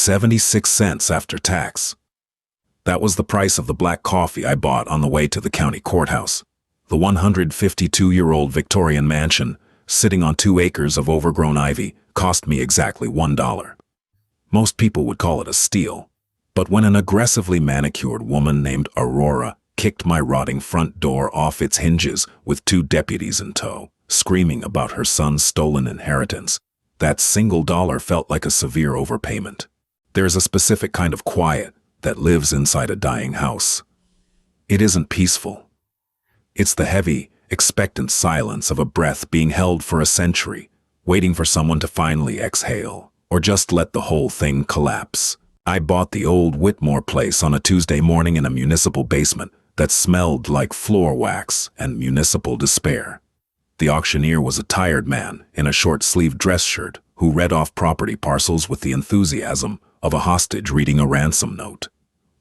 76 cents after tax. That was the price of the black coffee I bought on the way to the county courthouse. The 152-year-old Victorian mansion, sitting on 2 acres of overgrown ivy, cost me exactly $1. Most people would call it a steal. But when an aggressively manicured woman named Aurora kicked my rotting front door off its hinges with 2 deputies in tow, screaming about her son's stolen inheritance, that single dollar felt like a severe overpayment. There's a specific kind of quiet that lives inside a dying house. It isn't peaceful. It's the heavy, expectant silence of a breath being held for a century, waiting for someone to finally exhale, or just let the whole thing collapse. I bought the old Whitmore place on a Tuesday morning in a municipal basement that smelled like floor wax and municipal despair. The auctioneer was a tired man in a short-sleeved dress shirt who read off property parcels with the enthusiasm of a hostage reading a ransom note.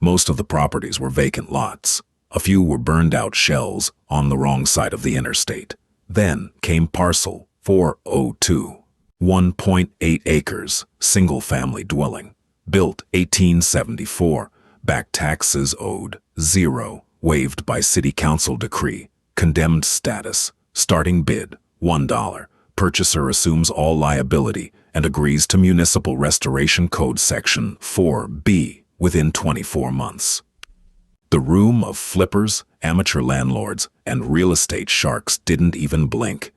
Most of the properties were vacant lots. A few were burned-out shells on the wrong side of the interstate. Then came parcel 402, 1.8 acres, single-family dwelling. Built 1874, back taxes owed, 0, waived by city council decree, condemned status, starting bid, $1. Purchaser assumes all liability and agrees to Municipal Restoration Code Section 4B within 24 months. The room of flippers, amateur landlords, and real estate sharks didn't even blink.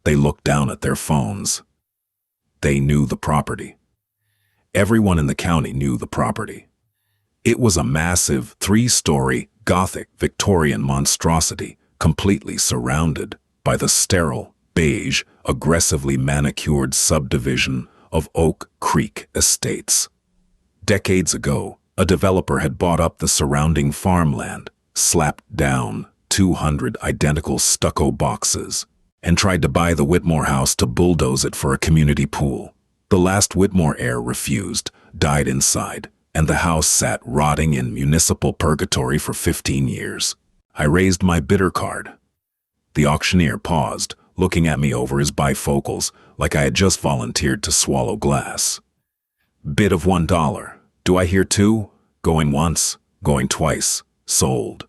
They looked down at their phones. They knew the property. Everyone in the county knew the property. It was a massive 3-story Gothic Victorian monstrosity, completely surrounded by the sterile, beige, aggressively manicured subdivision of Oak Creek Estates. Decades ago, a developer had bought up the surrounding farmland, slapped down 200 identical stucco boxes, and tried to buy the Whitmore house to bulldoze it for a community pool. The last Whitmore heir refused, died inside, and the house sat rotting in municipal purgatory for 15 years. I raised my bidder card. The auctioneer paused, looking at me over his bifocals like I had just volunteered to swallow glass. Bid of $1. Do I hear 2? Going once, going twice. Sold.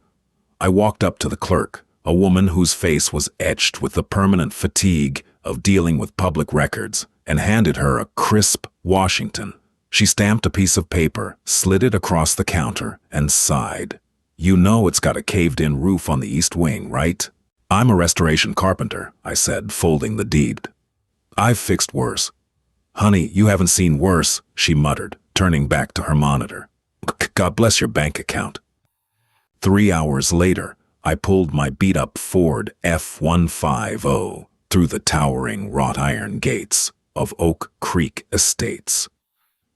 I walked up to the clerk, a woman whose face was etched with the permanent fatigue of dealing with public records, and handed her a crisp Washington. She stamped a piece of paper, slid it across the counter, and sighed. You know it's got a caved-in roof on the east wing, right? I'm a restoration carpenter, I said, folding the deed. I've fixed worse. Honey, you haven't seen worse, she muttered, turning back to her monitor. God bless your bank account. 3 hours later, I pulled my beat-up Ford F-150 through the towering wrought iron gates of Oak Creek Estates.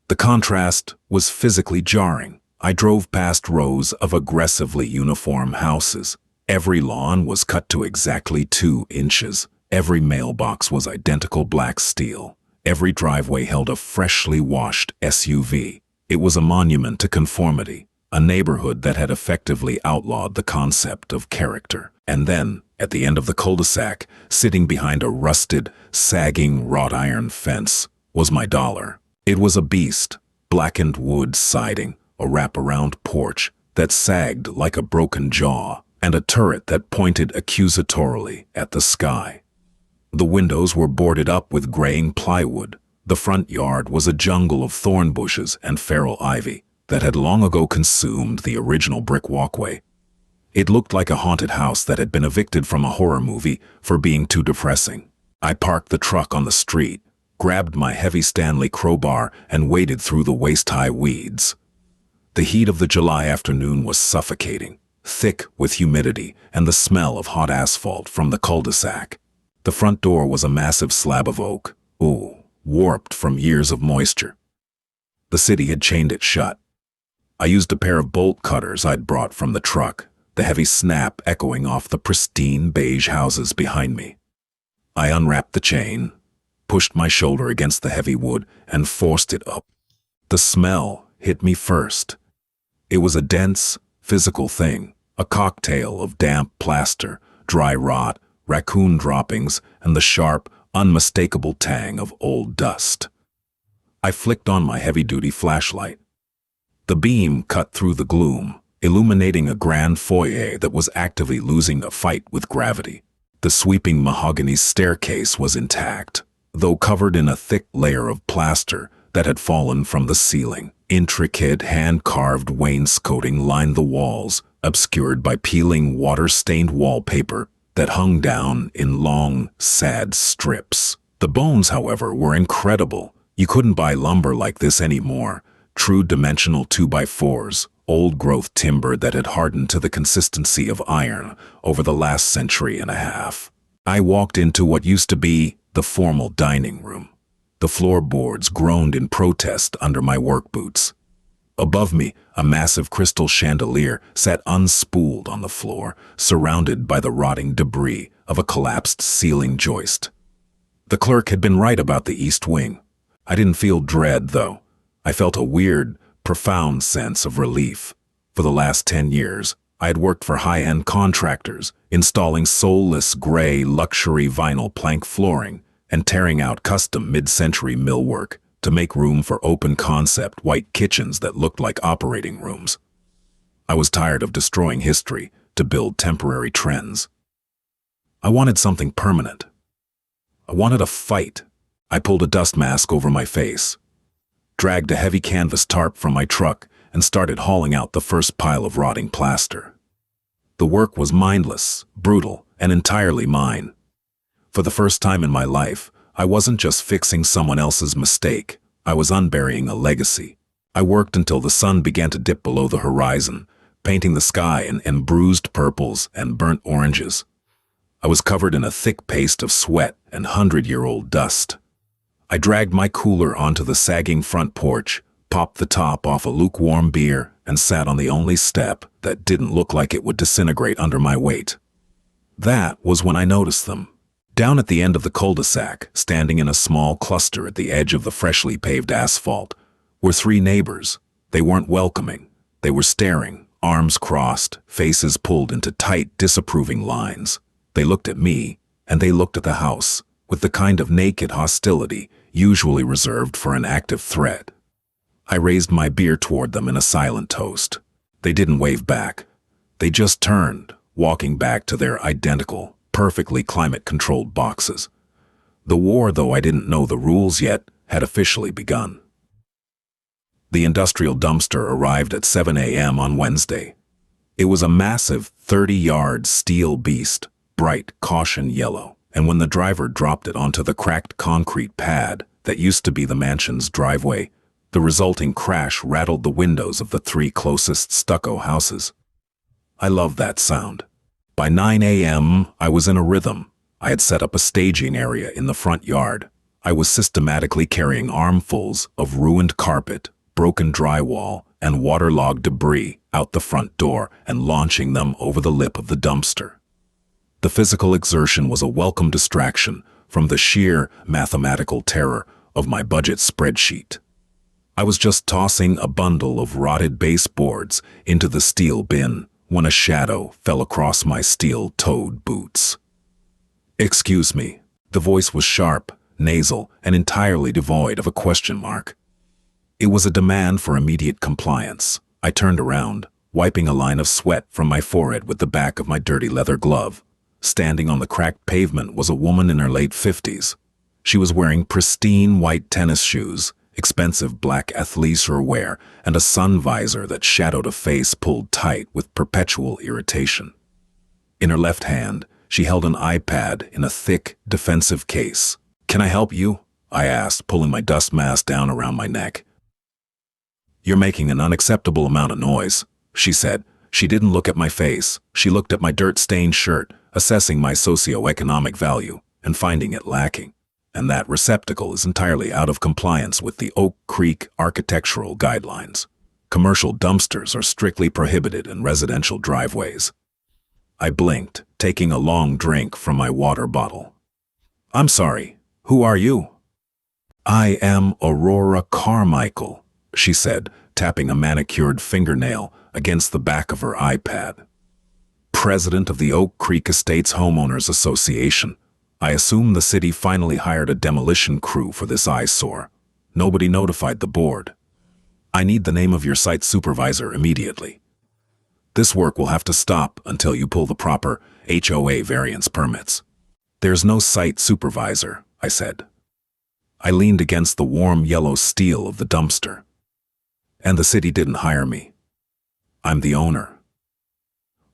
The contrast was physically jarring. I drove past rows of aggressively uniform houses. Every lawn was cut to exactly 2 inches. Every mailbox was identical black steel. Every driveway held a freshly washed SUV. It was a monument to conformity, a neighborhood that had effectively outlawed the concept of character. And then, at the end of the cul-de-sac, sitting behind a rusted, sagging wrought iron fence, was my dollar. It was a beast, blackened wood siding, a wraparound porch that sagged like a broken jaw, and a turret that pointed accusatorily at the sky. The windows were boarded up with graying plywood. The front yard was a jungle of thorn bushes and feral ivy that had long ago consumed the original brick walkway. It looked like a haunted house that had been evicted from a horror movie for being too depressing. I parked the truck on the street, grabbed my heavy Stanley crowbar, and waded through the waist-high weeds. The heat of the July afternoon was suffocating, thick with humidity and the smell of hot asphalt from the cul-de-sac. The front door was a massive slab of oak, warped from years of moisture. The city had chained it shut. I used a pair of bolt cutters I'd brought from the truck, the heavy snap echoing off the pristine beige houses behind me. I unwrapped the chain, pushed my shoulder against the heavy wood, and forced it up. The smell hit me first. It was a dense, physical thing, a cocktail of damp plaster, dry rot, raccoon droppings, and the sharp, unmistakable tang of old dust. I flicked on my heavy-duty flashlight. The beam cut through the gloom, illuminating a grand foyer that was actively losing a fight with gravity. The sweeping mahogany staircase was intact, though covered in a thick layer of plaster that had fallen from the ceiling. Intricate hand-carved wainscoting lined the walls, obscured by peeling water-stained wallpaper that hung down in long, sad strips. The bones, however, were incredible. You couldn't buy lumber like this anymore. True dimensional 2x4s, old-growth timber that had hardened to the consistency of iron over the last century and a half. I walked into what used to be the formal dining room. The floorboards groaned in protest under my work boots. Above me, a massive crystal chandelier sat unspooled on the floor, surrounded by the rotting debris of a collapsed ceiling joist. The clerk had been right about the east wing. I didn't feel dread, though. I felt a weird, profound sense of relief. For the last 10 years, I had worked for high-end contractors, installing soulless gray luxury vinyl plank flooring and tearing out custom mid-century millwork to make room for open-concept white kitchens that looked like operating rooms. I was tired of destroying history to build temporary trends. I wanted something permanent. I wanted a fight. I pulled a dust mask over my face, dragged a heavy canvas tarp from my truck, and started hauling out the first pile of rotting plaster. The work was mindless, brutal, and entirely mine. For the first time in my life, I wasn't just fixing someone else's mistake. I was unburying a legacy. I worked until the sun began to dip below the horizon, painting the sky in bruised purples and burnt oranges. I was covered in a thick paste of sweat and 100-year-old dust. I dragged my cooler onto the sagging front porch, popped the top off a lukewarm beer, and sat on the only step that didn't look like it would disintegrate under my weight. That was when I noticed them. Down at the end of the cul-de-sac, standing in a small cluster at the edge of the freshly paved asphalt, were 3 neighbors. They weren't welcoming. They were staring, arms crossed, faces pulled into tight, disapproving lines. They looked at me, and they looked at the house, with the kind of naked hostility usually reserved for an active threat. I raised my beer toward them in a silent toast. They didn't wave back. They just turned, walking back to their identical, perfectly climate-controlled boxes. The war, though I didn't know the rules yet, had officially begun. The industrial dumpster arrived at 7 a.m. on Wednesday. It was a massive 30-yard steel beast, bright caution yellow, and when the driver dropped it onto the cracked concrete pad that used to be the mansion's driveway, the resulting crash rattled the windows of the 3 closest stucco houses. I loved that sound. By 9 a.m., I was in a rhythm. I had set up a staging area in the front yard. I was systematically carrying armfuls of ruined carpet, broken drywall, and waterlogged debris out the front door and launching them over the lip of the dumpster. The physical exertion was a welcome distraction from the sheer mathematical terror of my budget spreadsheet. I was just tossing a bundle of rotted baseboards into the steel bin when a shadow fell across my steel-toed boots. "Excuse me." The voice was sharp, nasal, and entirely devoid of a question mark. It was a demand for immediate compliance. I turned around, wiping a line of sweat from my forehead with the back of my dirty leather glove. Standing on the cracked pavement was a woman in her late 50s. She was wearing pristine white tennis shoes, expensive black athleisure wear, and a sun visor that shadowed a face pulled tight with perpetual irritation. In her left hand, she held an iPad in a thick, defensive case. "Can I help you?" I asked, pulling my dust mask down around my neck. "You're making an unacceptable amount of noise," she said. She didn't look at my face. She looked at my dirt-stained shirt, assessing my socioeconomic value and finding it lacking. And that receptacle is entirely out of compliance with the Oak Creek architectural guidelines. Commercial dumpsters are strictly prohibited in residential driveways. I blinked, taking a long drink from my water bottle. "I'm sorry, who are you?" "I am Aurora Carmichael," she said, tapping a manicured fingernail against the back of her iPad. "President of the Oak Creek Estates Homeowners Association. I assume the city finally hired a demolition crew for this eyesore." Nobody notified the board. I need the name of your site supervisor immediately. This work will have to stop until you pull the proper HOA variance permits. There's no site supervisor, I said. I leaned against the warm yellow steel of the dumpster. And the city didn't hire me. I'm the owner.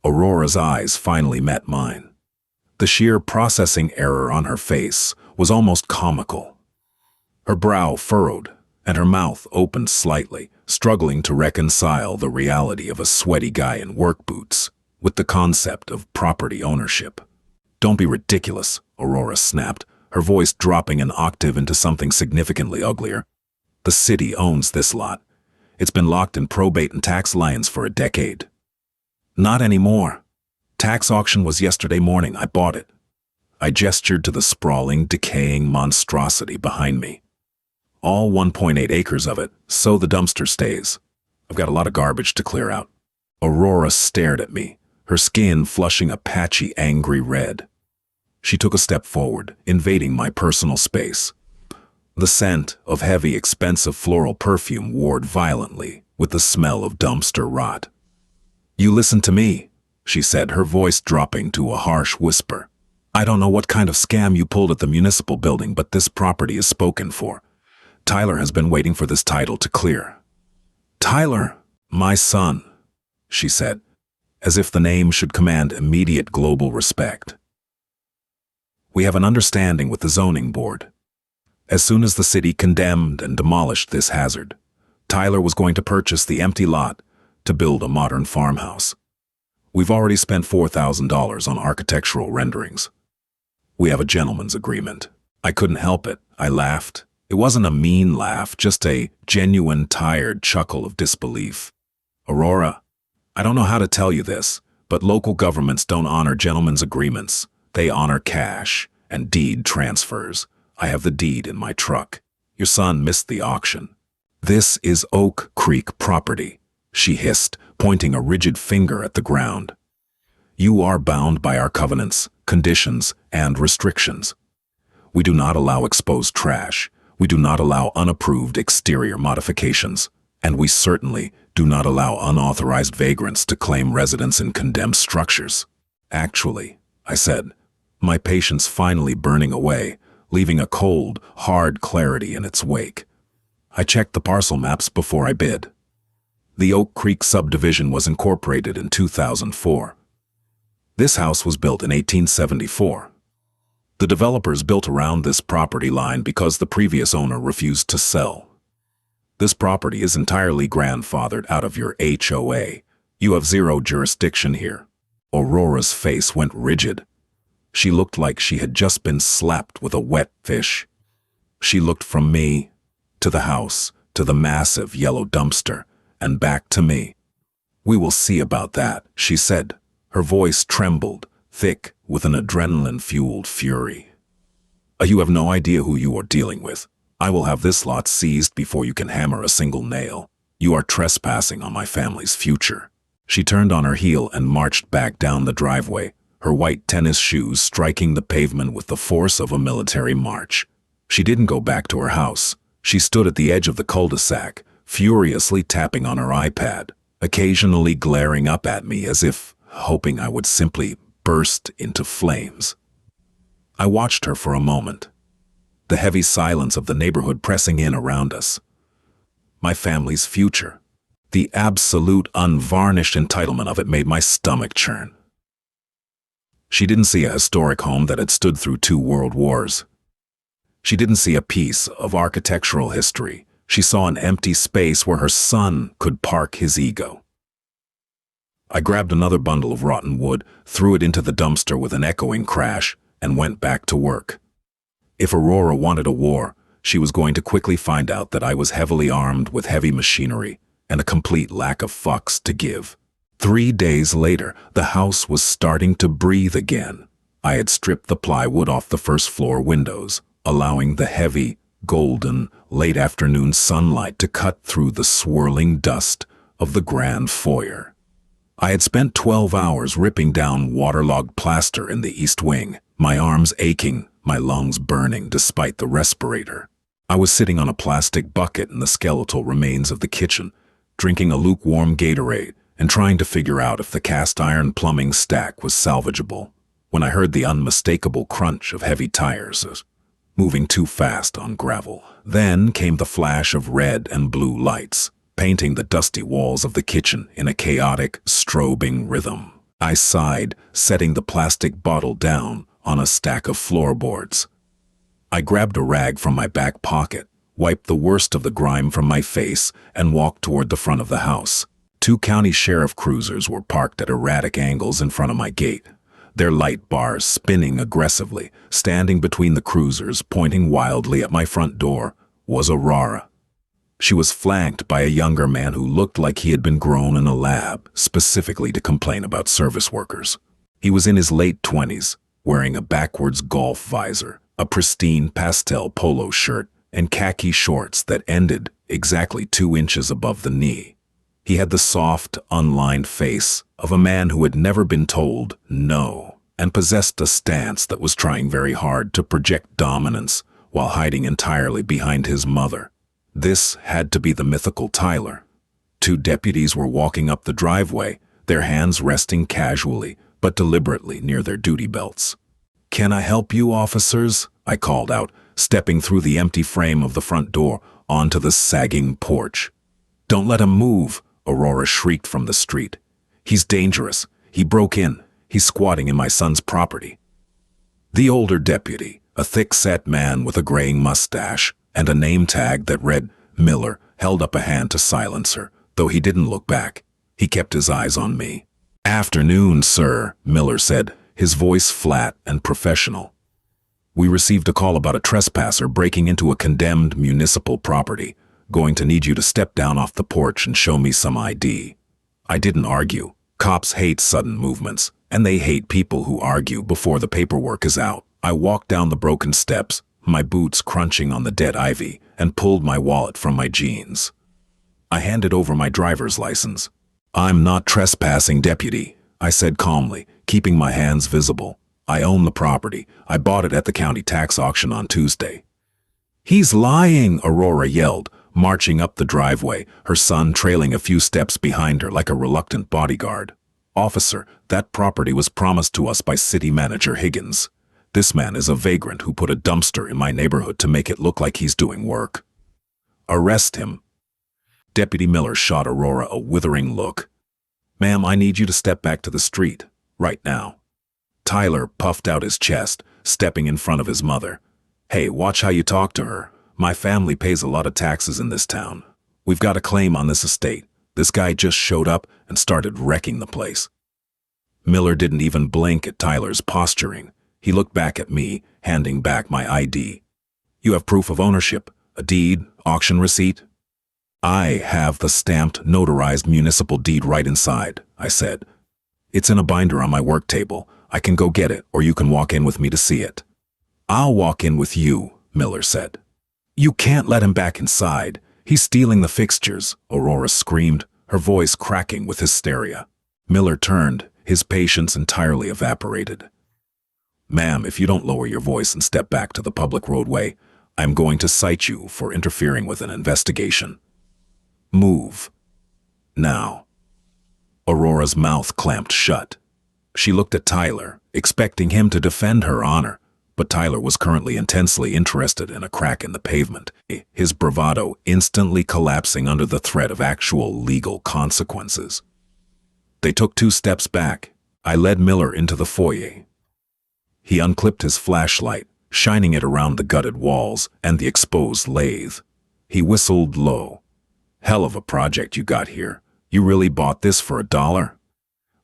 Aurora's eyes finally met mine. The sheer processing error on her face was almost comical. Her brow furrowed, and her mouth opened slightly, struggling to reconcile the reality of a sweaty guy in work boots with the concept of property ownership. Don't be ridiculous, Aurora snapped, her voice dropping an octave into something significantly uglier. The city owns this lot. It's been locked in probate and tax liens for a decade. Not anymore. Tax auction was yesterday morning. I bought it. I gestured to the sprawling, decaying monstrosity behind me. All 1.8 acres of it, so the dumpster stays. I've got a lot of garbage to clear out. Aurora stared at me, her skin flushing a patchy, angry red. She took a step forward, invading my personal space. The scent of heavy, expensive floral perfume warred violently with the smell of dumpster rot. You listen to me, she said, her voice dropping to a harsh whisper. I don't know what kind of scam you pulled at the municipal building, but this property is spoken for. Tyler has been waiting for this title to clear. Tyler, my son, she said, as if the name should command immediate global respect. We have an understanding with the zoning board. As soon as the city condemned and demolished this hazard, Tyler was going to purchase the empty lot to build a modern farmhouse. We've already spent $4,000 on architectural renderings. We have a gentleman's agreement. I couldn't help it. I laughed. It wasn't a mean laugh, just a genuine, tired chuckle of disbelief. Aurora, I don't know how to tell you this, but local governments don't honor gentlemen's agreements. They honor cash and deed transfers. I have the deed in my truck. Your son missed the auction. This is Oak Creek property, she hissed, pointing a rigid finger at the ground. You are bound by our covenants, conditions, and restrictions. We do not allow exposed trash. We do not allow unapproved exterior modifications. And we certainly do not allow unauthorized vagrants to claim residence in condemned structures. Actually, I said, my patience finally burning away, leaving a cold, hard clarity in its wake. I checked the parcel maps before I bid. The Oak Creek subdivision was incorporated in 2004. This house was built in 1874. The developers built around this property line because the previous owner refused to sell. This property is entirely grandfathered out of your HOA. You have zero jurisdiction here. Aurora's face went rigid. She looked like she had just been slapped with a wet fish. She looked from me, to the house, to the massive yellow dumpster, and back to me. We will see about that, she said. Her voice trembled, thick with an adrenaline-fueled fury. You have no idea who you are dealing with. I will have this lot seized before you can hammer a single nail. You are trespassing on my family's future. She turned on her heel and marched back down the driveway, her white tennis shoes striking the pavement with the force of a military march. She didn't go back to her house. She stood at the edge of the cul-de-sac, furiously tapping on her iPad, occasionally glaring up at me as if hoping I would simply burst into flames. I watched her for a moment, the heavy silence of the neighborhood pressing in around us. My family's future, the absolute unvarnished entitlement of it made my stomach churn. She didn't see a historic home that had stood through 2 world wars. She didn't see a piece of architectural history. She saw an empty space where her son could park his ego. I grabbed another bundle of rotten wood, threw it into the dumpster with an echoing crash, and went back to work. If Aurora wanted a war, she was going to quickly find out that I was heavily armed with heavy machinery and a complete lack of fucks to give. 3 days later, the house was starting to breathe again. I had stripped the plywood off the first-floor windows, allowing the heavy, golden, late-afternoon sunlight to cut through the swirling dust of the grand foyer. I had spent 12 hours ripping down waterlogged plaster in the east wing, my arms aching, my lungs burning despite the respirator. I was sitting on a plastic bucket in the skeletal remains of the kitchen, drinking a lukewarm Gatorade and trying to figure out if the cast iron plumbing stack was salvageable, when I heard the unmistakable crunch of heavy tires moving too fast on gravel. Then came the flash of red and blue lights, painting the dusty walls of the kitchen in a chaotic, strobing rhythm. I sighed, setting the plastic bottle down on a stack of floorboards. I grabbed a rag from my back pocket, wiped the worst of the grime from my face, and walked toward the front of the house. 2 county sheriff cruisers were parked at erratic angles in front of my gate, their light bars spinning aggressively. Standing between the cruisers, pointing wildly at my front door, was Aurora. She was flanked by a younger man who looked like he had been grown in a lab, specifically to complain about service workers. He was in his late 20s, wearing a backwards golf visor, a pristine pastel polo shirt, and khaki shorts that ended exactly 2 inches above the knee. He had the soft, unlined face of a man who had never been told no, and possessed a stance that was trying very hard to project dominance while hiding entirely behind his mother. This had to be the mythical Tyler. 2 deputies were walking up the driveway, their hands resting casually but deliberately near their duty belts. "Can I help you, officers?" I called out, stepping through the empty frame of the front door onto the sagging porch. "Don't let him move," Aurora shrieked from the street. "He's dangerous. He broke in. He's squatting in my son's property." The older deputy, a thick-set man with a graying mustache and a name tag that read Miller, held up a hand to silence her, though he didn't look back. He kept his eyes on me. "Afternoon, sir," Miller said, his voice flat and professional. "We received a call about a trespasser breaking into a condemned municipal property. Going to need you to step down off the porch and show me some ID." I didn't argue. Cops hate sudden movements, and they hate people who argue before the paperwork is out. I walked down the broken steps, my boots crunching on the dead ivy, and pulled my wallet from my jeans. I handed over my driver's license. "I'm not trespassing, deputy," I said calmly, keeping my hands visible. "I own the property. I bought it at the county tax auction on Tuesday." "He's lying," Aurora yelled, marching up the driveway, her son trailing a few steps behind her like a reluctant bodyguard. "Officer, that property was promised to us by City Manager Higgins. This man is a vagrant who put a dumpster in my neighborhood to make it look like he's doing work. Arrest him." Deputy Miller shot Aurora a withering look. "Ma'am, I need you to step back to the street, right now." Tyler puffed out his chest, stepping in front of his mother. "Hey, watch how you talk to her. My family pays a lot of taxes in this town. We've got a claim on this estate. This guy just showed up and started wrecking the place." Miller didn't even blink at Tyler's posturing. He looked back at me, handing back my ID. "You have proof of ownership, a deed, auction receipt?" "I have the stamped, notarized municipal deed right inside," I said. "It's in a binder on my work table. I can go get it, or you can walk in with me to see it." "I'll walk in with you," Miller said. "You can't let him back inside. He's stealing the fixtures," Aurora screamed, her voice cracking with hysteria. Miller turned, his patience entirely evaporated. "Ma'am, if you don't lower your voice and step back to the public roadway, I'm going to cite you for interfering with an investigation. Move. Now." Aurora's mouth clamped shut. She looked at Tyler, expecting him to defend her honor, but Tyler was currently intensely interested in a crack in the pavement, his bravado instantly collapsing under the threat of actual legal consequences. They took 2 steps back. I led Miller into the foyer. He unclipped his flashlight, shining it around the gutted walls and the exposed lathe. He whistled low. "Hell of a project you got here. You really bought this for $1?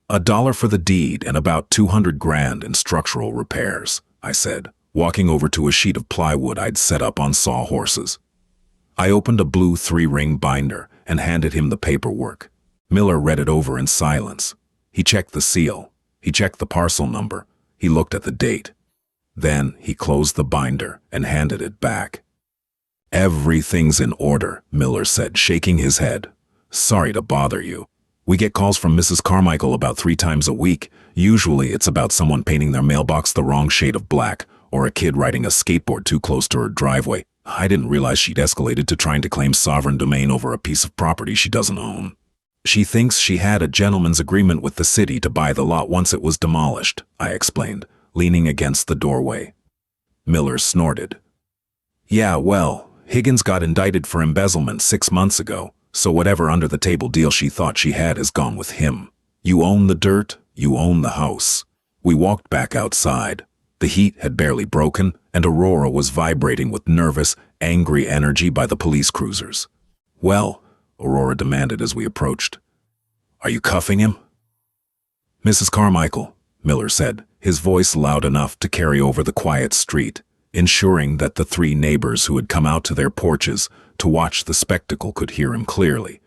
$1 for the deed and about 200 grand in structural repairs," I said, walking over to a sheet of plywood I'd set up on sawhorses. I opened a blue 3-ring binder and handed him the paperwork. Miller read it over in silence. He checked the seal. He checked the parcel number. He looked at the date. Then he closed the binder and handed it back. "Everything's in order," Miller said, shaking his head. "Sorry to bother you. We get calls from Mrs. Carmichael about 3 times a week. Usually it's about someone painting their mailbox the wrong shade of black, or a kid riding a skateboard too close to her driveway. I didn't realize she'd escalated to trying to claim sovereign domain over a piece of property she doesn't own. She thinks she had a gentleman's agreement with the city to buy the lot once it was demolished, I explained, leaning against the doorway. Miller snorted. Yeah, well, Higgins got indicted for embezzlement 6 months ago, so whatever under-the-table deal she thought she had is gone with him. You own the dirt, you own the house. We walked back outside. The heat had barely broken, and Aurora was vibrating with nervous, angry energy by the police cruisers. Well, Aurora demanded as we approached. Are you cuffing him? Mrs. Carmichael, Miller said, his voice loud enough to carry over the quiet street, ensuring that the 3 neighbors who had come out to their porches to watch the spectacle could hear him clearly.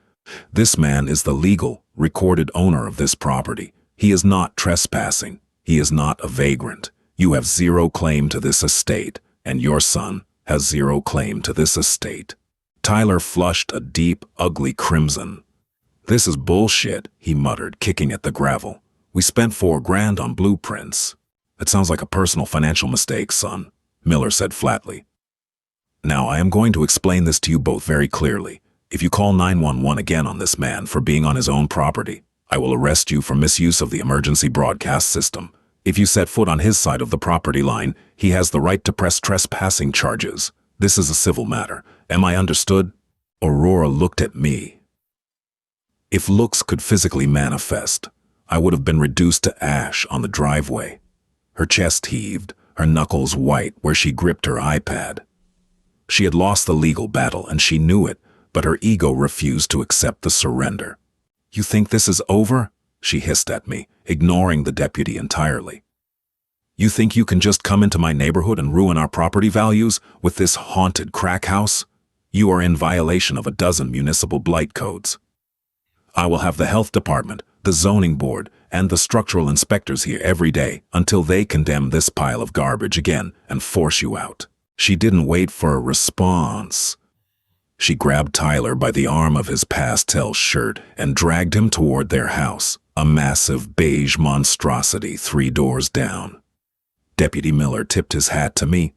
This man is the legal, recorded owner of this property. He is not trespassing. He is not a vagrant. You have 0 claim to this estate, and your son has 0 claim to this estate. Tyler flushed a deep, ugly crimson. This is bullshit, he muttered, kicking at the gravel. We spent $4 grand on blueprints. It sounds like a personal financial mistake, son, Miller said flatly. Now, I am going to explain this to you both very clearly. If you call 911 again on this man for being on his own property, I will arrest you for misuse of the emergency broadcast system. If you set foot on his side of the property line, he has the right to press trespassing charges. This is a civil matter. Am I understood? Aurora looked at me. If looks could physically manifest, I would have been reduced to ash on the driveway. Her chest heaved, her knuckles white where she gripped her iPad. She had lost the legal battle and she knew it, but her ego refused to accept the surrender. You think this is over? She hissed at me, ignoring the deputy entirely. You think you can just come into my neighborhood and ruin our property values with this haunted crack house? You are in violation of a dozen municipal blight codes. I will have the health department, the zoning board, and the structural inspectors here every day until they condemn this pile of garbage again and force you out. She didn't wait for a response. She grabbed Tyler by the arm of his pastel shirt and dragged him toward their house, a massive beige monstrosity 3 doors down. Deputy Miller tipped his hat to me.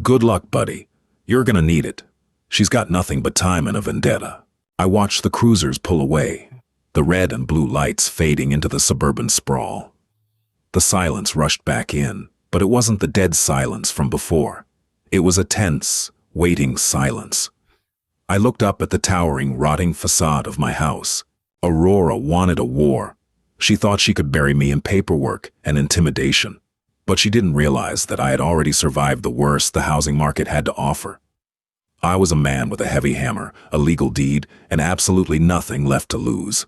Good luck, buddy. You're gonna need it. She's got nothing but time and a vendetta. I watched the cruisers pull away, the red and blue lights fading into the suburban sprawl. The silence rushed back in, but it wasn't the dead silence from before. It was a tense, waiting silence. I looked up at the towering, rotting facade of my house. Aurora wanted a war. She thought she could bury me in paperwork and intimidation, but she didn't realize that I had already survived the worst the housing market had to offer. I was a man with a heavy hammer, a legal deed, and absolutely nothing left to lose.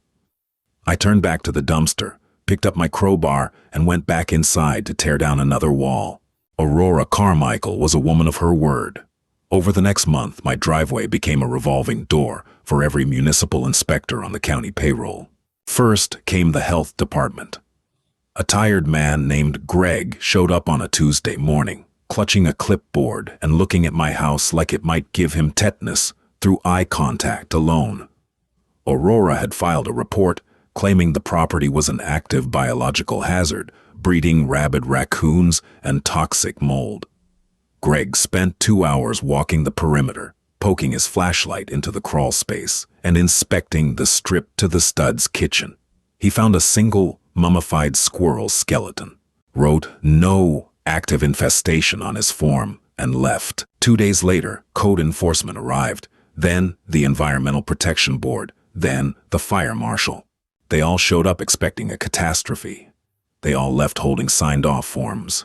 I turned back to the dumpster, picked up my crowbar, and went back inside to tear down another wall. Aurora Carmichael was a woman of her word. Over the next month, my driveway became a revolving door for every municipal inspector on the county payroll. First came the health department. A tired man named Greg showed up on a Tuesday morning, clutching a clipboard and looking at my house like it might give him tetanus through eye contact alone. Aurora had filed a report claiming the property was an active biological hazard, breeding rabid raccoons and toxic mold. Greg spent 2 hours walking the perimeter, poking his flashlight into the crawl space and inspecting the strip-to-the-studs kitchen. He found a single mummified squirrel skeleton, wrote "No active infestation" on his form, and left. 2 days later, code enforcement arrived, then the Environmental Protection Board, then the fire marshal. They all showed up expecting a catastrophe. They all left holding signed-off forms.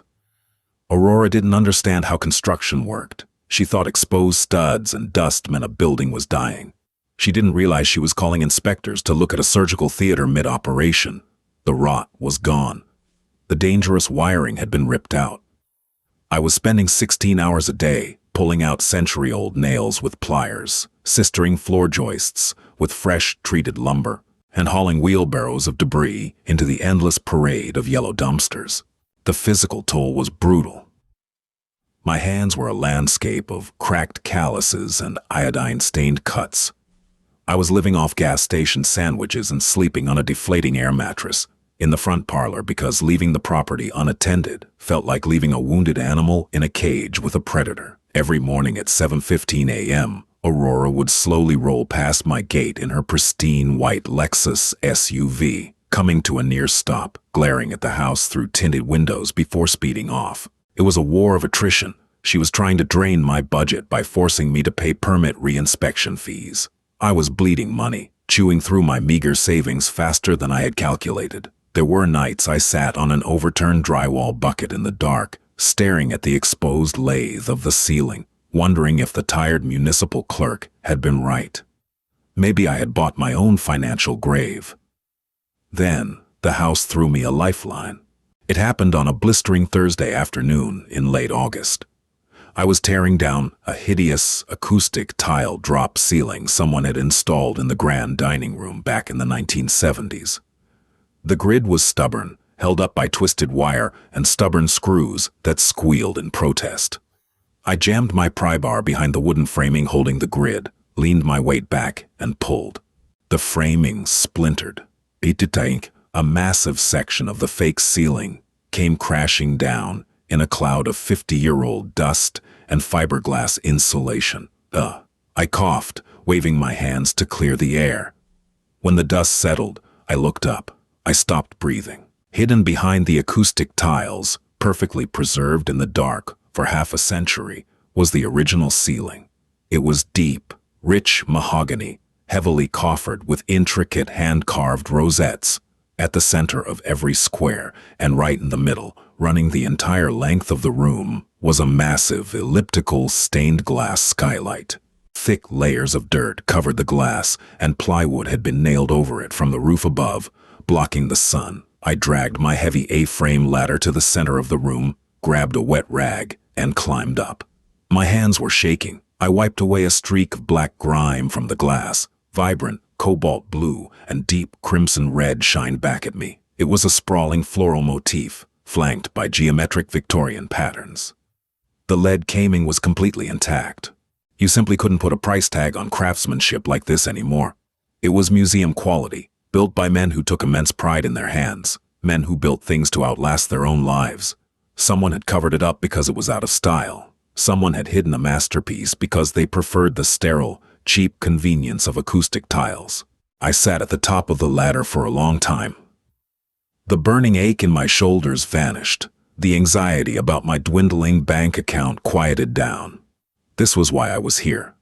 Aurora didn't understand how construction worked. She thought exposed studs and dust meant a building was dying. She didn't realize she was calling inspectors to look at a surgical theater mid-operation. The rot was gone. The dangerous wiring had been ripped out. I was spending 16 hours a day pulling out century-old nails with pliers, sistering floor joists with fresh treated lumber, and hauling wheelbarrows of debris into the endless parade of yellow dumpsters. The physical toll was brutal. My hands were a landscape of cracked calluses and iodine-stained cuts. I was living off gas station sandwiches and sleeping on a deflating air mattress in the front parlor because leaving the property unattended felt like leaving a wounded animal in a cage with a predator. Every morning at 7:15 a.m., Aurora would slowly roll past my gate in her pristine white Lexus SUV, coming to a near stop, glaring at the house through tinted windows before speeding off. It was a war of attrition. She was trying to drain my budget by forcing me to pay permit reinspection fees. I was bleeding money, chewing through my meager savings faster than I had calculated. There were nights I sat on an overturned drywall bucket in the dark, staring at the exposed lathe of the ceiling, wondering if the tired municipal clerk had been right. Maybe I had bought my own financial grave. Then, the house threw me a lifeline. It happened on a blistering Thursday afternoon in late August. I was tearing down a hideous acoustic tile drop ceiling someone had installed in the grand dining room back in the 1970s. The grid was stubborn, held up by twisted wire and stubborn screws that squealed in protest. I jammed my pry bar behind the wooden framing holding the grid, leaned my weight back, and pulled. The framing splintered. A massive section of the fake ceiling came crashing down in a cloud of 50-year-old dust and fiberglass insulation. I coughed, waving my hands to clear the air. When the dust settled, I looked up. I stopped breathing. Hidden behind the acoustic tiles, perfectly preserved in the dark for half a century, was the original ceiling. It was deep, rich mahogany, heavily coffered with intricate hand-carved rosettes. At the center of every square, and right in the middle, running the entire length of the room, was a massive elliptical stained glass skylight. Thick layers of dirt covered the glass, and plywood had been nailed over it from the roof above, blocking the sun. I dragged my heavy A-frame ladder to the center of the room, grabbed a wet rag, and climbed up. My hands were shaking. I wiped away a streak of black grime from the glass. Vibrant cobalt blue and deep crimson red shined back at me. It was a sprawling floral motif, flanked by geometric Victorian patterns. The lead caming was completely intact. You simply couldn't put a price tag on craftsmanship like this anymore. It was museum quality, built by men who took immense pride in their hands, men who built things to outlast their own lives. Someone had covered it up because it was out of style. Someone had hidden a masterpiece because they preferred the sterile, cheap convenience of acoustic tiles. I sat at the top of the ladder for a long time. The burning ache in my shoulders vanished. The anxiety about my dwindling bank account quieted down. This was why I was here.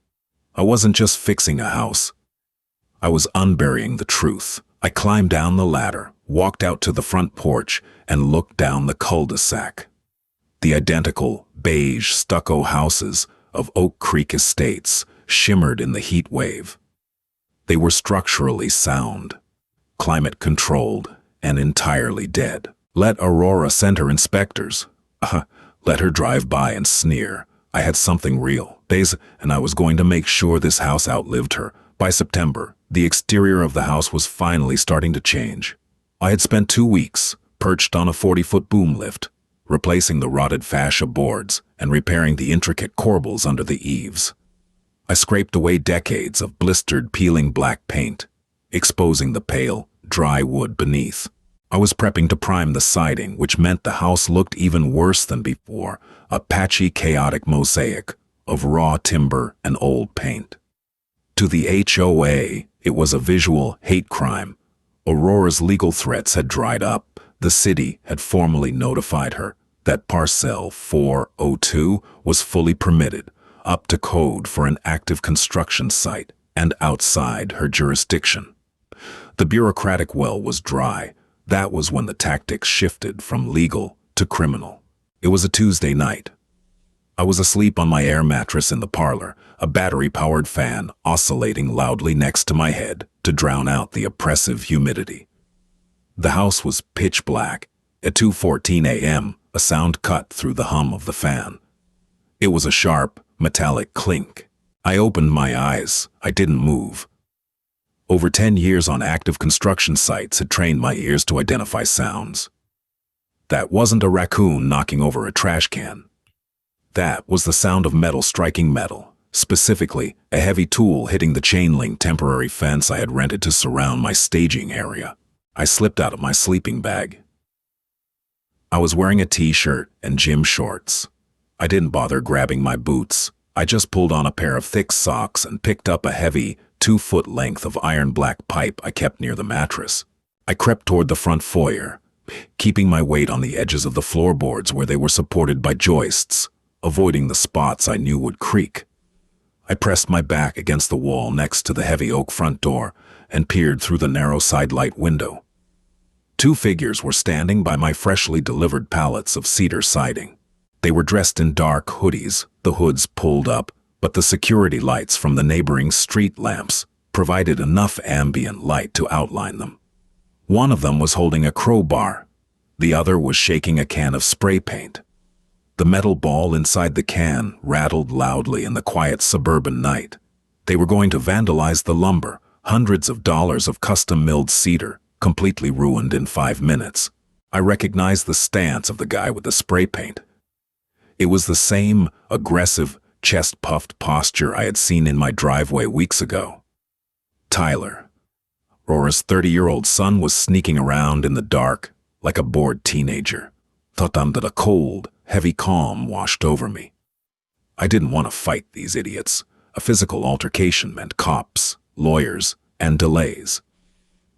I wasn't just fixing a house. I was unburying the truth. I climbed down the ladder, walked out to the front porch, and looked down the cul-de-sac. The identical, beige stucco houses of Oak Creek Estates shimmered in the heat wave. They were structurally sound, climate-controlled, and entirely dead. Let Aurora send her inspectors. Let her drive by and sneer. I had something real. And I was going to make sure this house outlived her. By September, the exterior of the house was finally starting to change. I had spent 2 weeks, perched on a 40-foot boom lift, replacing the rotted fascia boards and repairing the intricate corbels under the eaves. I scraped away decades of blistered, peeling black paint, exposing the pale, dry wood beneath. I was prepping to prime the siding, which meant the house looked even worse than before, a patchy, chaotic mosaic of raw timber and old paint. To the HOA, it was a visual hate crime. Aurora's legal threats had dried up. The city had formally notified her that Parcel 402 was fully permitted, up to code for an active construction site, and outside her jurisdiction. The bureaucratic well was dry. That was when the tactics shifted from legal to criminal. It was a Tuesday night. I was asleep on my air mattress in the parlor, a battery-powered fan oscillating loudly next to my head to drown out the oppressive humidity. The house was pitch black. At 2:14 a.m., a sound cut through the hum of the fan. It was a sharp, metallic clink. I opened my eyes. I didn't move. Over 10 years on active construction sites had trained my ears to identify sounds. That wasn't a raccoon knocking over a trash can. That was the sound of metal striking metal, specifically a heavy tool hitting the chain-link temporary fence I had rented to surround my staging area. I slipped out of my sleeping bag. I was wearing a t-shirt and gym shorts. I didn't bother grabbing my boots. I just pulled on a pair of thick socks and picked up a heavy, 2-foot length of iron black pipe I kept near the mattress. I crept toward the front foyer, keeping my weight on the edges of the floorboards where they were supported by joists, avoiding the spots I knew would creak. I pressed my back against the wall next to the heavy oak front door and peered through the narrow sidelight window. 2 figures were standing by my freshly delivered pallets of cedar siding. They were dressed in dark hoodies, the hoods pulled up, but the security lights from the neighboring street lamps provided enough ambient light to outline them. One of them was holding a crowbar. The other was shaking a can of spray paint. The metal ball inside the can rattled loudly in the quiet suburban night. They were going to vandalize the lumber, hundreds of dollars of custom-milled cedar, completely ruined in 5 minutes. I recognized the stance of the guy with the spray paint. It was the same aggressive, chest-puffed posture I had seen in my driveway weeks ago. Tyler, Rora's 30-year-old son, was sneaking around in the dark like a bored teenager. That a cold, heavy calm washed over me. I didn't want to fight these idiots. A physical altercation meant cops, lawyers, and delays.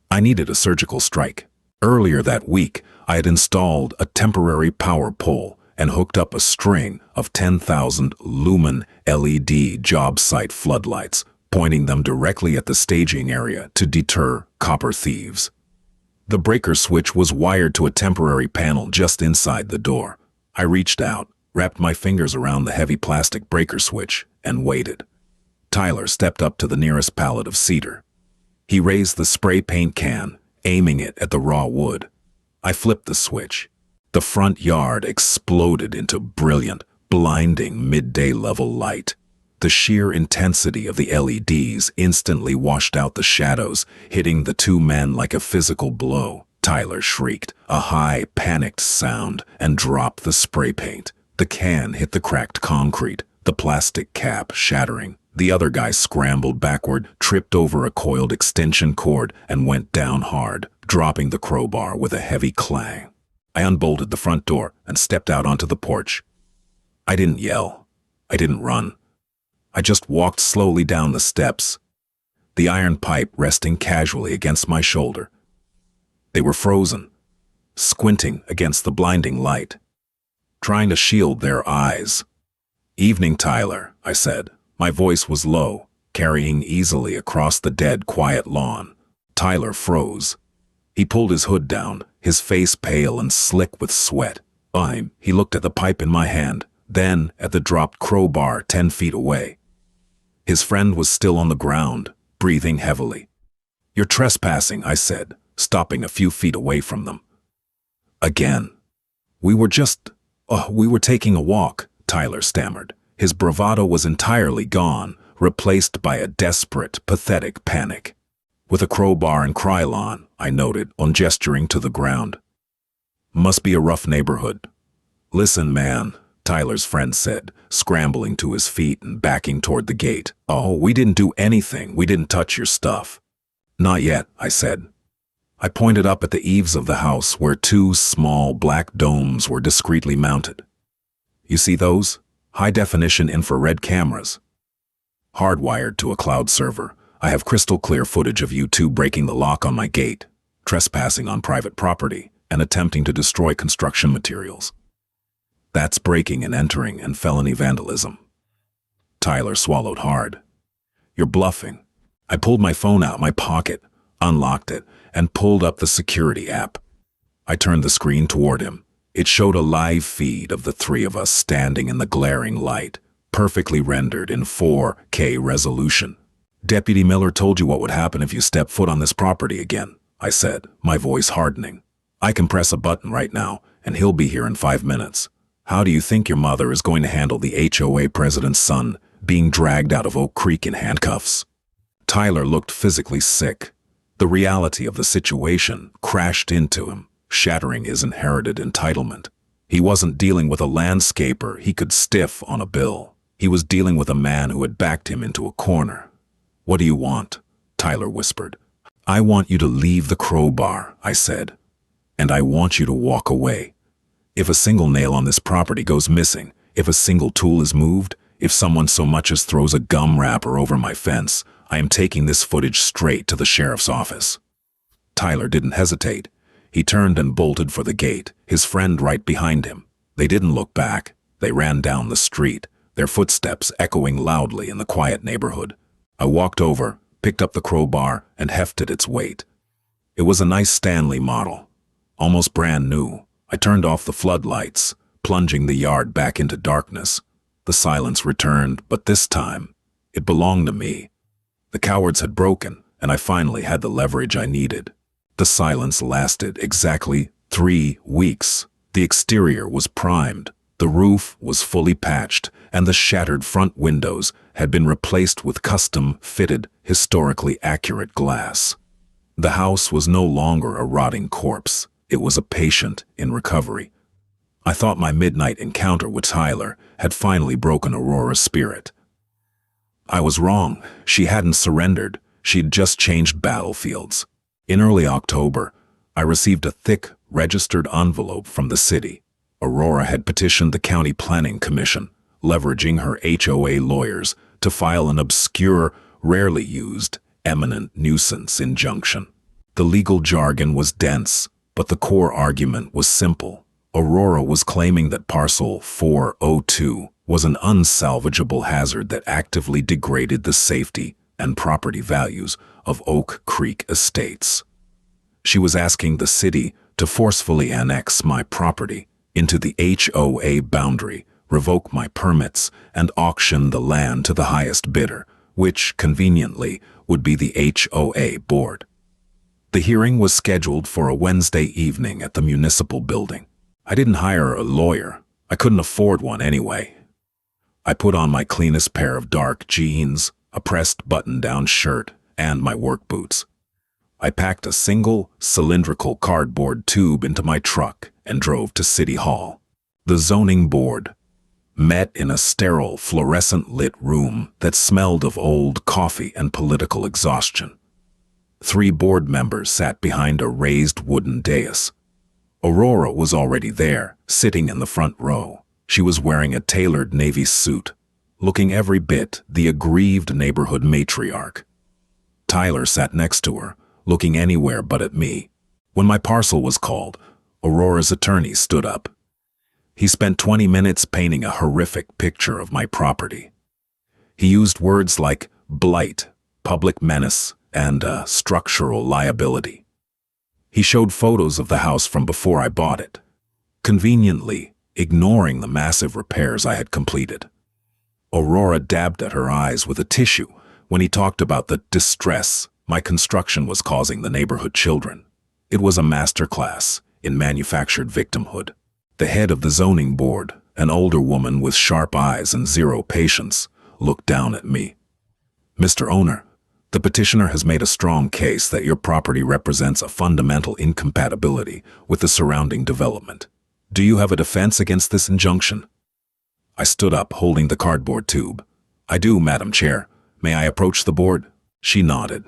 I needed a surgical strike. Earlier that week, I had installed a temporary power pole and hooked up a string of 10,000 lumen LED job site floodlights, pointing them directly at the staging area to deter copper thieves. The breaker switch was wired to a temporary panel just inside the door. I reached out, wrapped my fingers around the heavy plastic breaker switch, and waited. Tyler stepped up to the nearest pallet of cedar. He raised the spray paint can, aiming it at the raw wood. I flipped the switch. The front yard exploded into brilliant, blinding midday level light. The sheer intensity of the LEDs instantly washed out the shadows, hitting the 2 men like a physical blow. Tyler shrieked, a high, panicked sound, and dropped the spray paint. The can hit the cracked concrete, the plastic cap shattering. The other guy scrambled backward, tripped over a coiled extension cord, and went down hard, dropping the crowbar with a heavy clang. I unbolted the front door and stepped out onto the porch. I didn't yell. I didn't run. I just walked slowly down the steps, the iron pipe resting casually against my shoulder. They were frozen, squinting against the blinding light, trying to shield their eyes. "Evening, Tyler," I said. My voice was low, carrying easily across the dead, quiet lawn. Tyler froze. He pulled his hood down, his face pale and slick with sweat. He looked at the pipe in my hand, then at the dropped crowbar 10 feet away. His friend was still on the ground, breathing heavily. "You're trespassing," I said, stopping a few feet away from them. "Again." We were taking a walk," Tyler stammered. His bravado was entirely gone, replaced by a desperate, pathetic panic. "With a crowbar and Krylon," I noted, gesturing to the ground. "Must be a rough neighborhood." "Listen, man," Tyler's friend said, scrambling to his feet and backing toward the gate. We didn't do anything. We didn't touch your stuff." "Not yet," I said. I pointed up at the eaves of the house where 2 small black domes were discreetly mounted. "You see those? High-definition infrared cameras. Hardwired to a cloud server. I have crystal-clear footage of you 2 breaking the lock on my gate, trespassing on private property, and attempting to destroy construction materials. That's breaking and entering and felony vandalism." Tyler swallowed hard. "You're bluffing." I pulled my phone out of my pocket, unlocked it, and pulled up the security app. I turned the screen toward him. It showed a live feed of the 3 of us standing in the glaring light, perfectly rendered in 4K resolution. "Deputy Miller told you what would happen if you step foot on this property again," I said, my voice hardening. "I can press a button right now, and he'll be here in 5 minutes. How do you think your mother is going to handle the HOA president's son being dragged out of Oak Creek in handcuffs?" Tyler looked physically sick. The reality of the situation crashed into him, shattering his inherited entitlement. He wasn't dealing with a landscaper he could stiff on a bill. He was dealing with a man who had backed him into a corner. "What do you want?" Tyler whispered. "I want you to leave the crowbar," I said. "And I want you to walk away. If a single nail on this property goes missing, If a single tool is moved, if someone so much as throws a gum wrapper over my fence, I am taking this footage straight to the sheriff's office." Tyler didn't hesitate. He turned and bolted for the gate, his friend right behind him. They didn't look back. They ran down the street, their footsteps echoing loudly in the quiet neighborhood. I walked over, picked up the crowbar, and hefted its weight. It was a nice Stanley model, almost brand new. I turned off the floodlights, plunging the yard back into darkness. The silence returned, but this time, it belonged to me. The cowards had broken, and I finally had the leverage I needed. The silence lasted exactly 3 weeks. The exterior was primed, the roof was fully patched, and the shattered front windows had been replaced with custom-fitted, historically accurate glass. The house was no longer a rotting corpse. It was a patient in recovery. I thought my midnight encounter with Tyler had finally broken Aurora's spirit. I was wrong. She hadn't surrendered. She'd just changed battlefields. In early October, I received a thick, registered envelope from the city. Aurora had petitioned the County Planning Commission, leveraging her HOA lawyers to file an obscure, rarely used, eminent nuisance injunction. The legal jargon was dense, but the core argument was simple. Aurora was claiming that Parcel 402 was an unsalvageable hazard that actively degraded the safety and property values of Oak Creek Estates. She was asking the city to forcefully annex my property into the HOA boundary, revoke my permits, and auction the land to the highest bidder, which, conveniently, would be the HOA board. The hearing was scheduled for a Wednesday evening at the municipal building. I didn't hire a lawyer. I couldn't afford one anyway. I put on my cleanest pair of dark jeans, a pressed button-down shirt, and my work boots. I packed a single, cylindrical cardboard tube into my truck and drove to City Hall. The zoning board met in a sterile, fluorescent-lit room that smelled of old coffee and political exhaustion. 3 board members sat behind a raised wooden dais. Aurora was already there, sitting in the front row. She was wearing a tailored navy suit, looking every bit the aggrieved neighborhood matriarch. Tyler sat next to her, looking anywhere but at me. When my parcel was called, Aurora's attorney stood up. He spent 20 minutes painting a horrific picture of my property. He used words like blight, public menace, and structural liability. He showed photos of the house from before I bought it, conveniently ignoring the massive repairs I had completed. Aurora dabbed at her eyes with a tissue when he talked about the distress my construction was causing the neighborhood children. It was a masterclass in manufactured victimhood. The head of the zoning board, an older woman with sharp eyes and zero patience, looked down at me. "Mr. Owner, the petitioner has made a strong case that your property represents a fundamental incompatibility with the surrounding development. Do you have a defense against this injunction?" I stood up, holding the cardboard tube. "I do, Madam Chair. May I approach the board?" She nodded.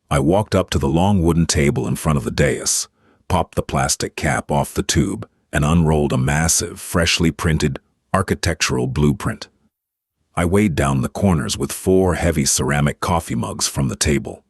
I walked up to the long wooden table in front of the dais, popped the plastic cap off the tube, and unrolled a massive, freshly printed architectural blueprint. I weighed down the corners with 4 heavy ceramic coffee mugs from the table.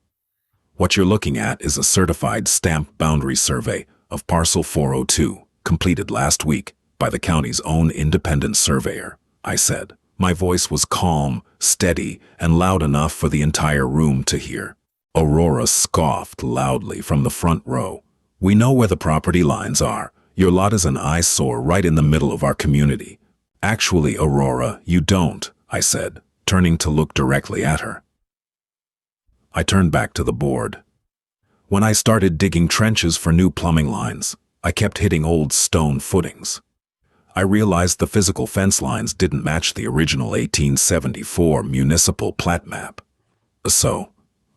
"What you're looking at is a certified stamped boundary survey of Parcel 402, completed last week by the county's own independent surveyor," I said. My voice was calm, steady, and loud enough for the entire room to hear. Aurora scoffed loudly from the front row. "We know where the property lines are. Your lot is an eyesore right in the middle of our community." "Actually, Aurora, you don't," I said, turning to look directly at her. I turned back to the board. When I started digging trenches for new plumbing lines, I kept hitting old stone footings. I realized the physical fence lines didn't match the original 1874 municipal plat map. So,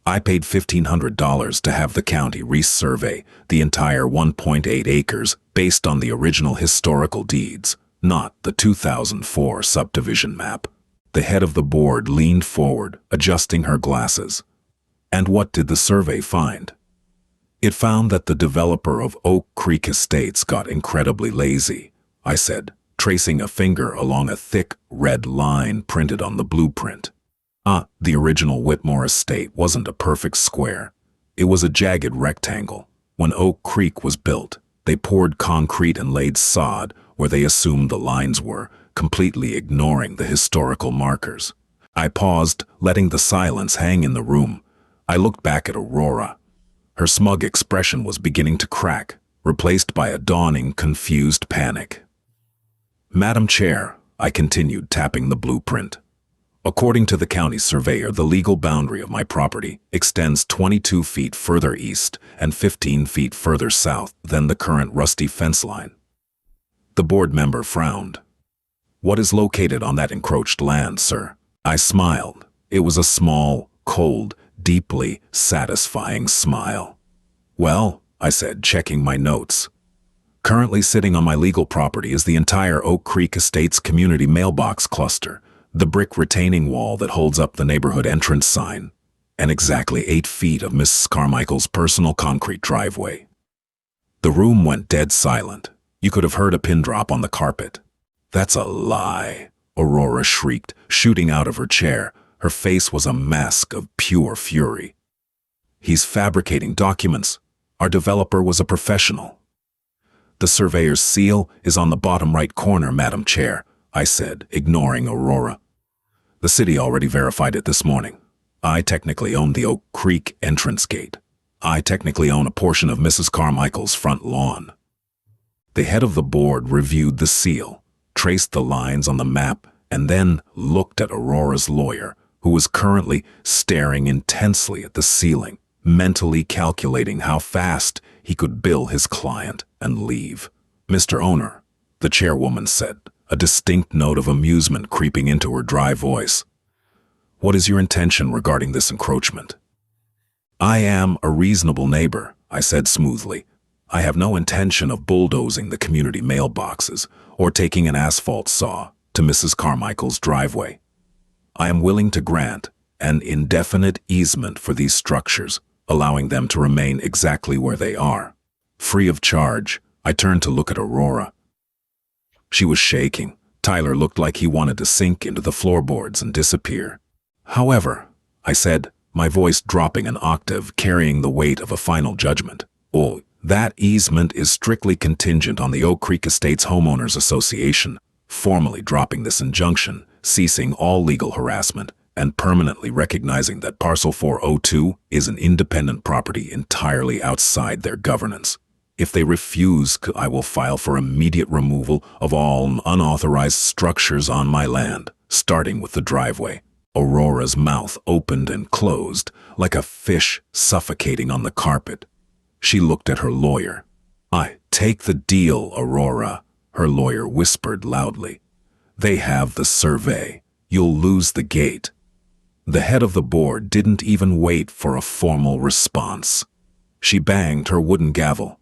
I paid $1,500 to have the county resurvey the entire 1.8 acres based on the original historical deeds, not the 2004 subdivision map. The head of the board leaned forward, adjusting her glasses. And what did the survey find? It found that the developer of Oak Creek Estates got incredibly lazy, I said, tracing a finger along a thick, red line printed on the blueprint. The original Whitmore estate wasn't a perfect square. It was a jagged rectangle. When Oak Creek was built, they poured concrete and laid sod where they assumed the lines were, completely ignoring the historical markers. I paused, letting the silence hang in the room. I looked back at Aurora. Her smug expression was beginning to crack, replaced by a dawning, confused panic. "Madam Chair," I continued, tapping the blueprint. "According to the county surveyor, the legal boundary of my property extends 22 feet further east and 15 feet further south than the current rusty fence line." The board member frowned. "What is located on that encroached land, sir?" I smiled. It was a small, cold, deeply satisfying smile. "Well," I said, checking my notes, "currently sitting on my legal property is the entire Oak Creek Estates community mailbox cluster, the brick retaining wall that holds up the neighborhood entrance sign, and exactly 8 feet of Mrs. Carmichael's personal concrete driveway." The room went dead silent. You could have heard a pin drop on the carpet. "That's a lie," Aurora shrieked, shooting out of her chair. Her face was a mask of pure fury. "He's fabricating documents. Our developer was a professional." "The surveyor's seal is on the bottom right corner, Madam Chair," I said, ignoring Aurora. "The city already verified it this morning. I technically own the Oak Creek entrance gate. I technically own a portion of Mrs. Carmichael's front lawn." The head of the board reviewed the seal, traced the lines on the map, and then looked at Aurora's lawyer, who was currently staring intensely at the ceiling, mentally calculating how fast he could bill his client and leave. "Mr. Owner," the chairwoman said, a distinct note of amusement creeping into her dry voice, "what is your intention regarding this encroachment?" "I am a reasonable neighbor," I said smoothly. "I have no intention of bulldozing the community mailboxes or taking an asphalt saw to Mrs. Carmichael's driveway. I am willing to grant an indefinite easement for these structures, allowing them to remain exactly where they are. Free of charge." I turned to look at Aurora. She was shaking. Tyler looked like he wanted to sink into the floorboards and disappear. "However," I said, my voice dropping an octave, carrying the weight of a final judgment, "that easement is strictly contingent on the Oak Creek Estates Homeowners Association formally dropping this injunction, ceasing all legal harassment, and permanently recognizing that Parcel 402 is an independent property entirely outside their governance. If they refuse, I will file for immediate removal of all unauthorized structures on my land, starting with the driveway." Aurora's mouth opened and closed, like a fish suffocating on the carpet. She looked at her lawyer. "I take the deal, Aurora," her lawyer whispered loudly. "They have the survey. You'll lose the gate." The head of the board didn't even wait for a formal response. She banged her wooden gavel.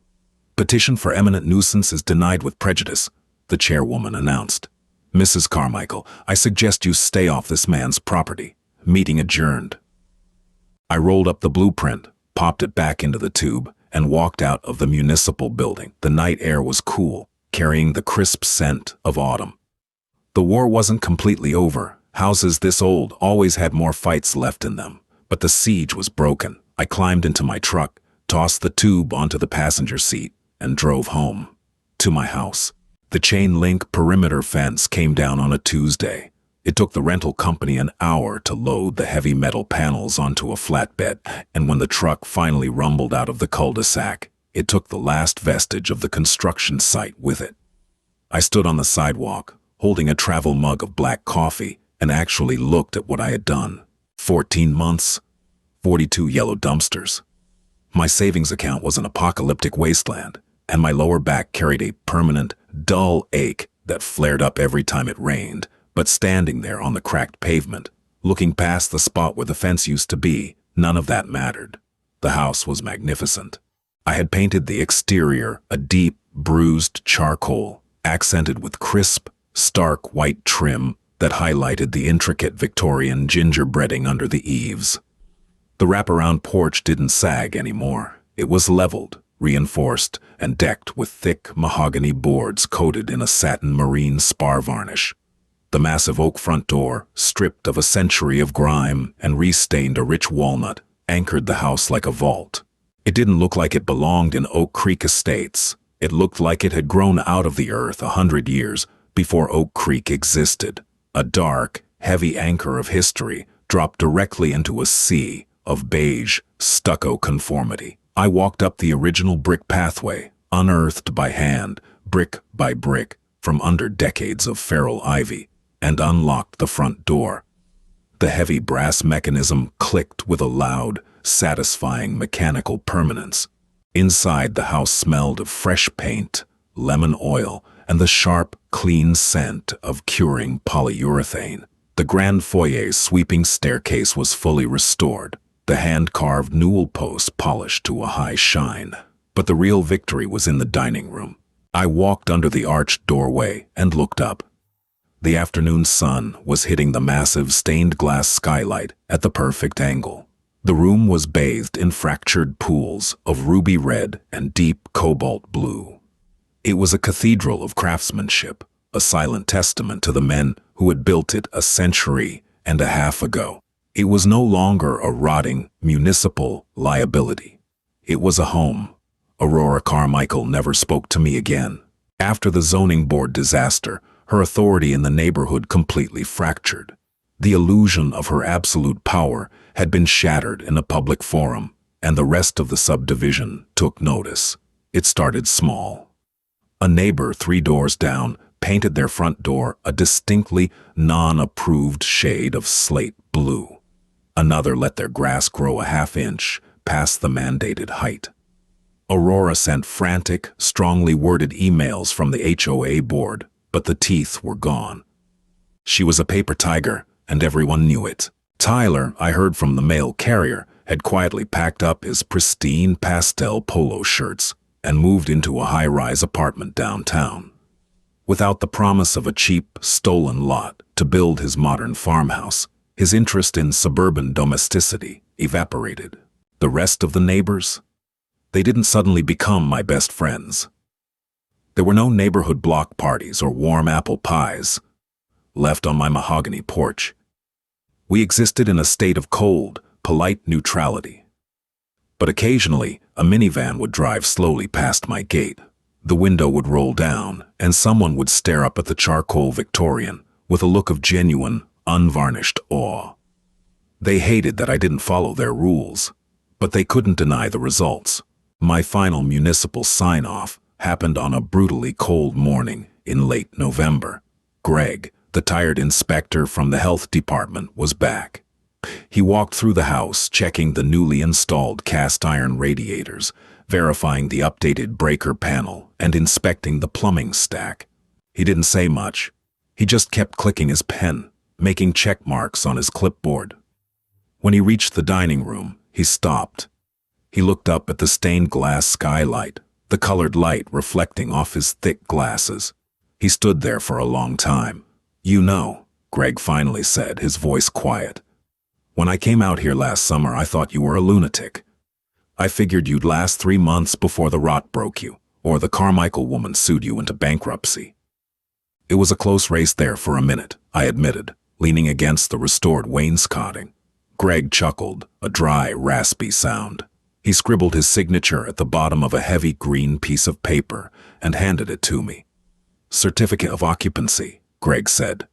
"Petition for eminent nuisance is denied with prejudice," the chairwoman announced. "Mrs. Carmichael, I suggest you stay off this man's property. Meeting adjourned." I rolled up the blueprint, popped it back into the tube, and walked out of the municipal building. The night air was cool, carrying the crisp scent of autumn. The war wasn't completely over. Houses this old always had more fights left in them, but the siege was broken. I climbed into my truck, tossed the tube onto the passenger seat, and drove home. To my house. The chain-link perimeter fence came down on a Tuesday. It took the rental company an hour to load the heavy metal panels onto a flatbed, and when the truck finally rumbled out of the cul-de-sac, it took the last vestige of the construction site with it. I stood on the sidewalk, holding a travel mug of black coffee, and actually looked at what I had done. 14 months, 42 yellow dumpsters. My savings account was an apocalyptic wasteland, and my lower back carried a permanent, dull ache that flared up every time it rained. But standing there on the cracked pavement, looking past the spot where the fence used to be, none of that mattered. The house was magnificent. I had painted the exterior a deep, bruised charcoal, accented with crisp, stark white trim that highlighted the intricate Victorian gingerbreading under the eaves. The wraparound porch didn't sag anymore. It was leveled, reinforced and decked with thick mahogany boards coated in a satin marine spar varnish. The massive oak front door, stripped of a century of grime and re-stained a rich walnut, anchored the house like a vault. It didn't look like it belonged in Oak Creek Estates. It looked like it had grown out of the earth 100 years before Oak Creek existed. A dark, heavy anchor of history dropped directly into a sea of beige, stucco conformity. I walked up the original brick pathway, unearthed by hand, brick by brick, from under decades of feral ivy, and unlocked the front door. The heavy brass mechanism clicked with a loud, satisfying mechanical permanence. Inside, the house smelled of fresh paint, lemon oil, and the sharp, clean scent of curing polyurethane. The grand foyer's sweeping staircase was fully restored, the hand-carved newel posts polished to a high shine. But the real victory was in the dining room. I walked under the arched doorway and looked up. The afternoon sun was hitting the massive stained glass skylight at the perfect angle. The room was bathed in fractured pools of ruby red and deep cobalt blue. It was a cathedral of craftsmanship, a silent testament to the men who had built it a century and a half ago. It was no longer a rotting municipal liability. It was a home. Aurora Carmichael never spoke to me again. After the zoning board disaster, her authority in the neighborhood completely fractured. The illusion of her absolute power had been shattered in a public forum, and the rest of the subdivision took notice. It started small. A neighbor 3 doors down painted their front door a distinctly non-approved shade of slate blue. Another let their grass grow a half-inch past the mandated height. Aurora sent frantic, strongly worded emails from the HOA board, but the teeth were gone. She was a paper tiger, and everyone knew it. Tyler, I heard from the mail carrier, had quietly packed up his pristine pastel polo shirts and moved into a high-rise apartment downtown. Without the promise of a cheap, stolen lot to build his modern farmhouse, his interest in suburban domesticity evaporated. The rest of the neighbors? They didn't suddenly become my best friends. There were no neighborhood block parties or warm apple pies left on my mahogany porch. We existed in a state of cold, polite neutrality. But occasionally, a minivan would drive slowly past my gate. The window would roll down, and someone would stare up at the charcoal Victorian with a look of genuine, unvarnished awe. They hated that I didn't follow their rules, but they couldn't deny the results. My final municipal sign-off happened on a brutally cold morning in late November. Greg, the tired inspector from the health department, was back. He walked through the house, checking the newly installed cast-iron radiators, verifying the updated breaker panel, and inspecting the plumbing stack. He didn't say much. He just kept clicking his pen, making check marks on his clipboard. When he reached the dining room, he stopped. He looked up at the stained glass skylight, the colored light reflecting off his thick glasses. He stood there for a long time. "You know," Greg finally said, his voice quiet, "when I came out here last summer, I thought you were a lunatic. I figured you'd last 3 months before the rot broke you, or the Carmichael woman sued you into bankruptcy." It was a close race there for a minute, I admitted, leaning against the restored wainscoting. Greg chuckled, a dry, raspy sound. He scribbled his signature at the bottom of a heavy green piece of paper and handed it to me. "Certificate of occupancy," Greg said.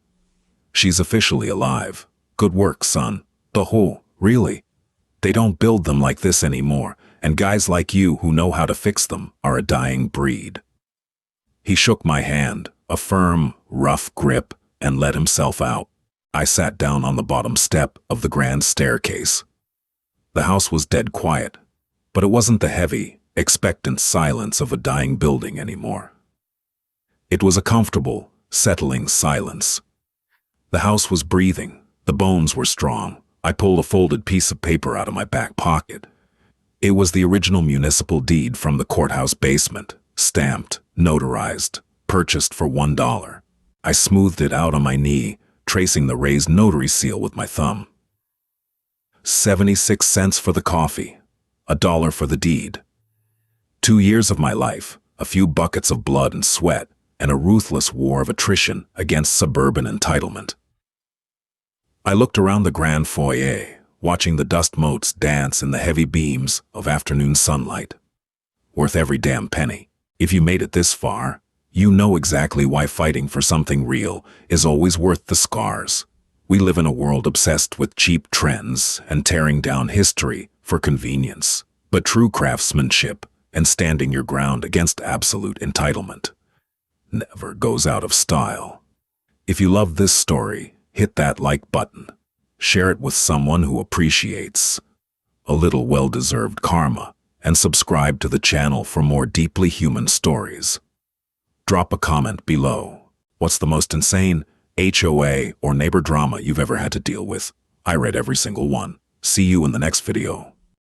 "She's officially alive. Good work, son." "The who? Really? They don't build them like this anymore, and guys like you who know how to fix them are a dying breed." He shook my hand, a firm, rough grip, and let himself out. I sat down on the bottom step of the grand staircase. The house was dead quiet, but it wasn't the heavy, expectant silence of a dying building anymore. It was a comfortable, settling silence. The house was breathing. The bones were strong. I pulled a folded piece of paper out of my back pocket. It was the original municipal deed from the courthouse basement, stamped, notarized, purchased for $1. I smoothed it out on my knee, tracing the raised notary seal with my thumb. 76 cents for the coffee, $1 for the deed. 2 years of my life, a few buckets of blood and sweat, and a ruthless war of attrition against suburban entitlement. I looked around the grand foyer, watching the dust motes dance in the heavy beams of afternoon sunlight. Worth every damn penny. If you made it this far, you know exactly why fighting for something real is always worth the scars. We live in a world obsessed with cheap trends and tearing down history for convenience. But true craftsmanship and standing your ground against absolute entitlement never goes out of style. If you love this story, hit that like button. Share it with someone who appreciates a little well-deserved karma, and subscribe to the channel for more deeply human stories. Drop a comment below. What's the most insane HOA or neighbor drama you've ever had to deal with? I read every single one. See you in the next video.